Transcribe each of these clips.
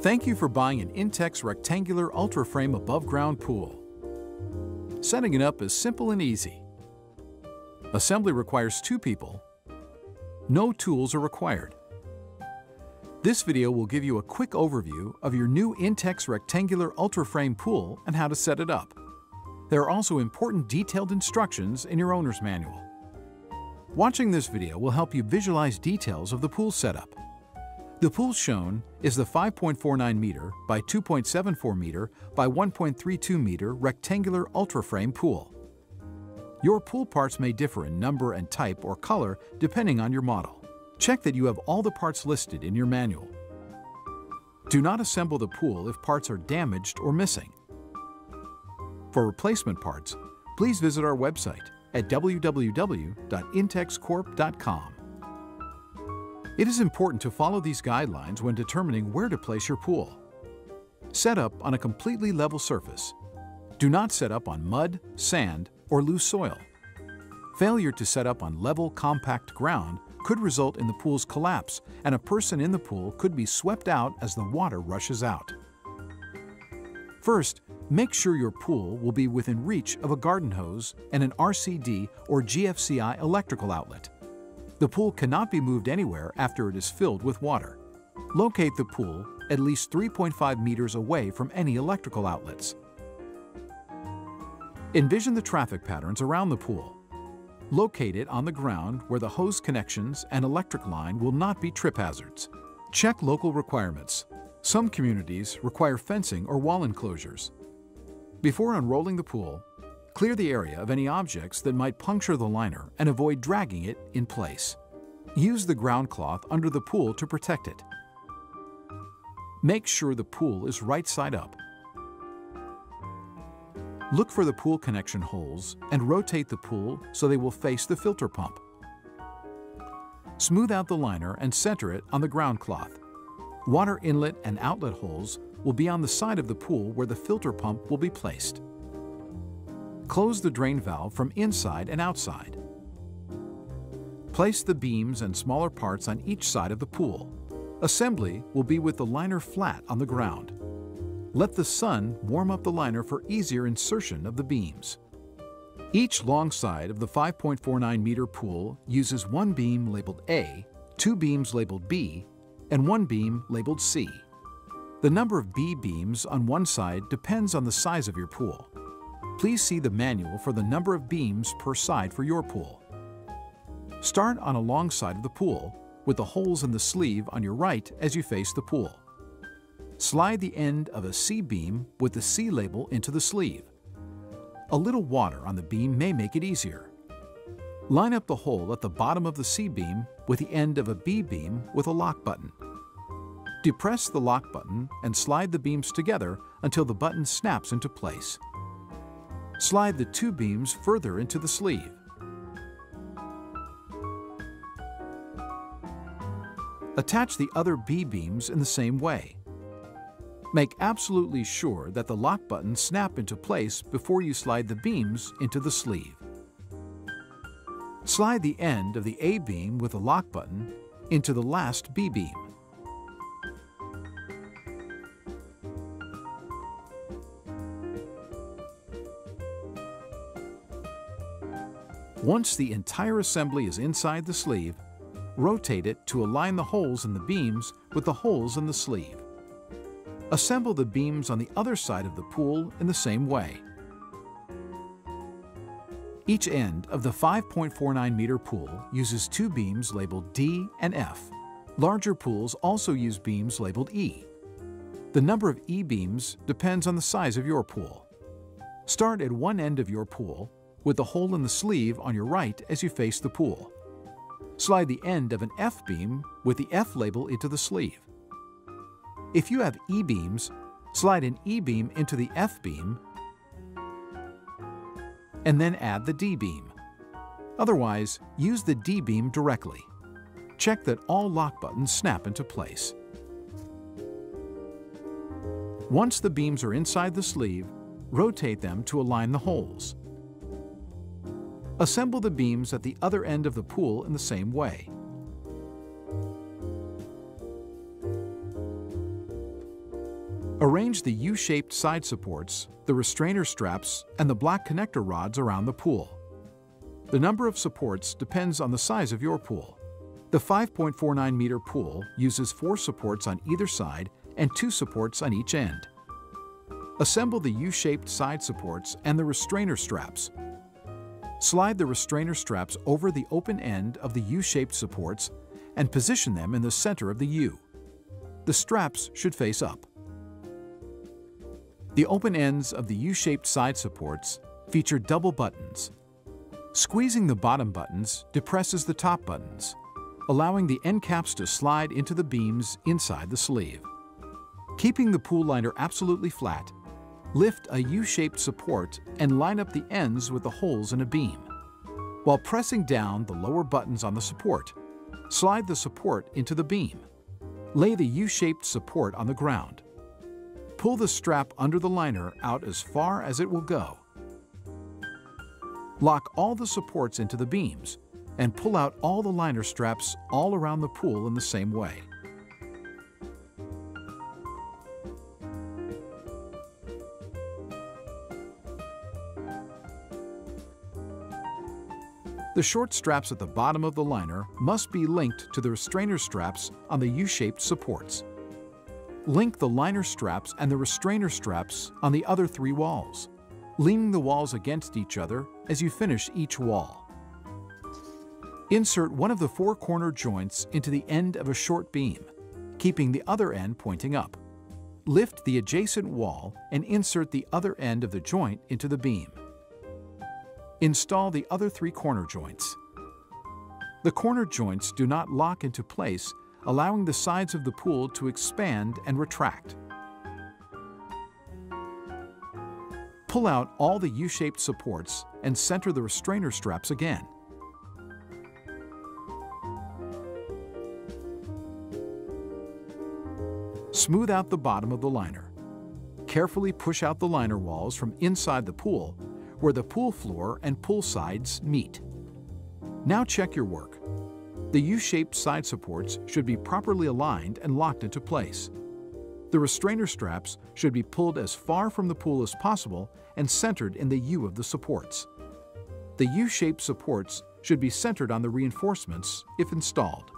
Thank you for buying an Intex rectangular ultra-frame above-ground pool. Setting it up is simple and easy. Assembly requires 2 people. No tools are required. This video will give you a quick overview of your new Intex rectangular ultra-frame pool and how to set it up. There are also important detailed instructions in your owner's manual. Watching this video will help you visualize details of the pool setup. The pool shown is the 5.49 meter by 2.74 meter by 1.32 meter rectangular ultra-frame pool. Your pool parts may differ in number and type or color depending on your model. Check that you have all the parts listed in your manual. Do not assemble the pool if parts are damaged or missing. For replacement parts, please visit our website at www.intexcorp.com. It is important to follow these guidelines when determining where to place your pool. Set up on a completely level surface. Do not set up on mud, sand, or loose soil. Failure to set up on level, compact ground could result in the pool's collapse, and a person in the pool could be swept out as the water rushes out. First, make sure your pool will be within reach of a garden hose and an RCD or GFCI electrical outlet. The pool cannot be moved anywhere after it is filled with water. Locate the pool at least 3.5 meters away from any electrical outlets. Envision the traffic patterns around the pool. Locate it on the ground where the hose connections and electric line will not be trip hazards. Check local requirements. Some communities require fencing or wall enclosures. Before unrolling the pool, clear the area of any objects that might puncture the liner and avoid dragging it in place. Use the ground cloth under the pool to protect it. Make sure the pool is right side up. Look for the pool connection holes and rotate the pool so they will face the filter pump. Smooth out the liner and center it on the ground cloth. Water inlet and outlet holes will be on the side of the pool where the filter pump will be placed. Close the drain valve from inside and outside. Place the beams and smaller parts on each side of the pool. Assembly will be with the liner flat on the ground. Let the sun warm up the liner for easier insertion of the beams. Each long side of the 5.49 meter pool uses 1 beam labeled A, 2 beams labeled B, and 1 beam labeled C. The number of B beams on one side depends on the size of your pool. Please see the manual for the number of beams per side for your pool. Start on a long side of the pool with the holes in the sleeve on your right as you face the pool. Slide the end of a C beam with the C label into the sleeve. A little water on the beam may make it easier. Line up the hole at the bottom of the C beam with the end of a B beam with a lock button. Depress the lock button and slide the beams together until the button snaps into place. Slide the 2 beams further into the sleeve. Attach the other B beams in the same way. Make absolutely sure that the lock buttons snap into place before you slide the beams into the sleeve. Slide the end of the A beam with the lock button into the last B beam. Once the entire assembly is inside the sleeve, rotate it to align the holes in the beams with the holes in the sleeve. Assemble the beams on the other side of the pool in the same way. Each end of the 5.49 meter pool uses 2 beams labeled D and F. Larger pools also use beams labeled E. The number of E beams depends on the size of your pool. Start at one end of your pool with the hole in the sleeve on your right as you face the pool. Slide the end of an F beam with the F label into the sleeve. If you have E beams, slide an E beam into the F beam and then add the D beam. Otherwise, use the D beam directly. Check that all lock buttons snap into place. Once the beams are inside the sleeve, rotate them to align the holes. Assemble the beams at the other end of the pool in the same way. Arrange the U-shaped side supports, the restrainer straps, and the black connector rods around the pool. The number of supports depends on the size of your pool. The 5.49-meter pool uses 4 supports on either side and 2 supports on each end. Assemble the U-shaped side supports and the restrainer straps. Slide the restrainer straps over the open end of the U-shaped supports and position them in the center of the U. The straps should face up. The open ends of the U-shaped side supports feature double buttons. Squeezing the bottom buttons depresses the top buttons, allowing the end caps to slide into the beams inside the sleeve. Keeping the pool liner absolutely flat, lift a U-shaped support and line up the ends with the holes in a beam. While pressing down the lower buttons on the support, slide the support into the beam. Lay the U-shaped support on the ground. Pull the strap under the liner out as far as it will go. Lock all the supports into the beams and pull out all the liner straps all around the pool in the same way. The short straps at the bottom of the liner must be linked to the restrainer straps on the U-shaped supports. Link the liner straps and the restrainer straps on the other 3 walls, leaning the walls against each other as you finish each wall. Insert one of the 4 corner joints into the end of a short beam, keeping the other end pointing up. Lift the adjacent wall and insert the other end of the joint into the beam. Install the other 3 corner joints. The corner joints do not lock into place, allowing the sides of the pool to expand and retract. Pull out all the U-shaped supports and center the restrainer straps again. Smooth out the bottom of the liner. Carefully push out the liner walls from inside the pool where the pool floor and pool sides meet. Now check your work. The U-shaped side supports should be properly aligned and locked into place. The restrainer straps should be pulled as far from the pool as possible and centered in the U of the supports. The U-shaped supports should be centered on the reinforcements if installed.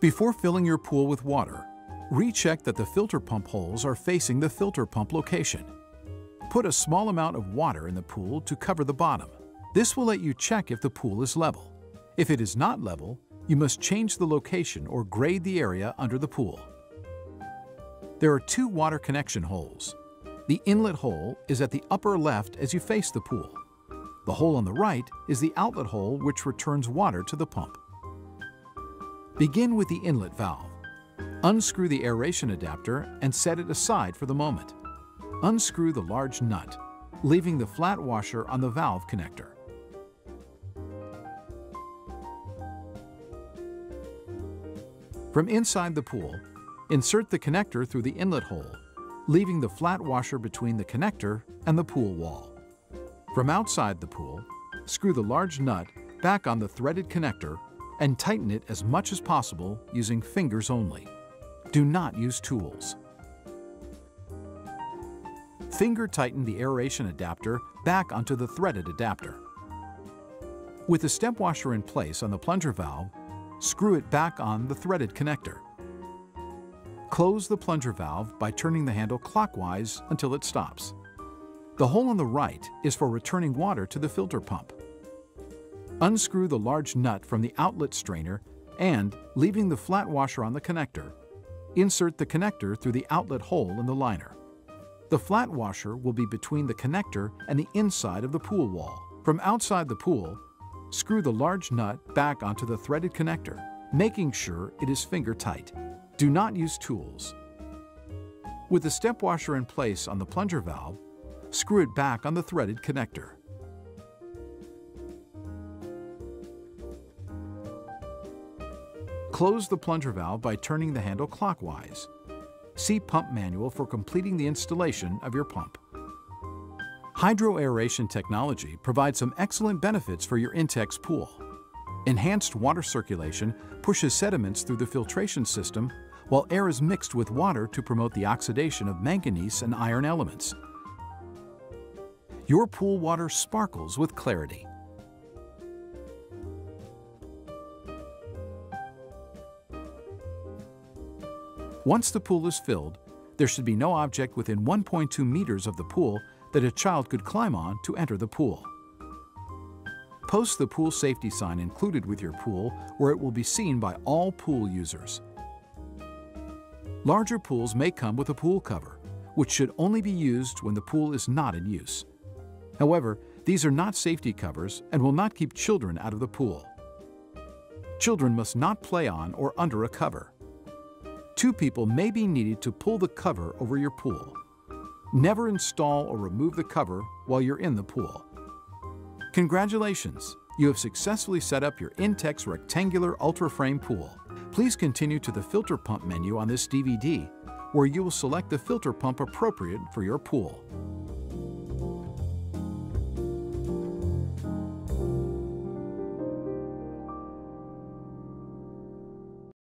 Before filling your pool with water, recheck that the filter pump holes are facing the filter pump location. Put a small amount of water in the pool to cover the bottom. This will let you check if the pool is level. If it is not level, you must change the location or grade the area under the pool. There are 2 water connection holes. The inlet hole is at the upper left as you face the pool. The hole on the right is the outlet hole which returns water to the pump. Begin with the inlet valve. Unscrew the aeration adapter and set it aside for the moment. Unscrew the large nut, leaving the flat washer on the valve connector. From inside the pool, insert the connector through the inlet hole, leaving the flat washer between the connector and the pool wall. From outside the pool, screw the large nut back on the threaded connector and tighten it as much as possible using fingers only. Do not use tools. Finger tighten the aeration adapter back onto the threaded adapter. With the step washer in place on the plunger valve, screw it back on the threaded connector. Close the plunger valve by turning the handle clockwise until it stops. The hole on the right is for returning water to the filter pump. Unscrew the large nut from the outlet strainer and, leaving the flat washer on the connector, insert the connector through the outlet hole in the liner. The flat washer will be between the connector and the inside of the pool wall. From outside the pool, screw the large nut back onto the threaded connector, making sure it is finger tight. Do not use tools. With the step washer in place on the plunger valve, screw it back on the threaded connector. Close the plunger valve by turning the handle clockwise. See pump manual for completing the installation of your pump. Hydroaeration technology provides some excellent benefits for your Intex pool. Enhanced water circulation pushes sediments through the filtration system, while air is mixed with water to promote the oxidation of manganese and iron elements. Your pool water sparkles with clarity. Once the pool is filled, there should be no object within 1.2 meters of the pool that a child could climb on to enter the pool. Post the pool safety sign included with your pool where it will be seen by all pool users. Larger pools may come with a pool cover, which should only be used when the pool is not in use. However, these are not safety covers and will not keep children out of the pool. Children must not play on or under a cover. 2 people may be needed to pull the cover over your pool. Never install or remove the cover while you're in the pool. Congratulations! You have successfully set up your Intex rectangular ultra frame pool. Please continue to the filter pump menu on this DVD, where you will select the filter pump appropriate for your pool.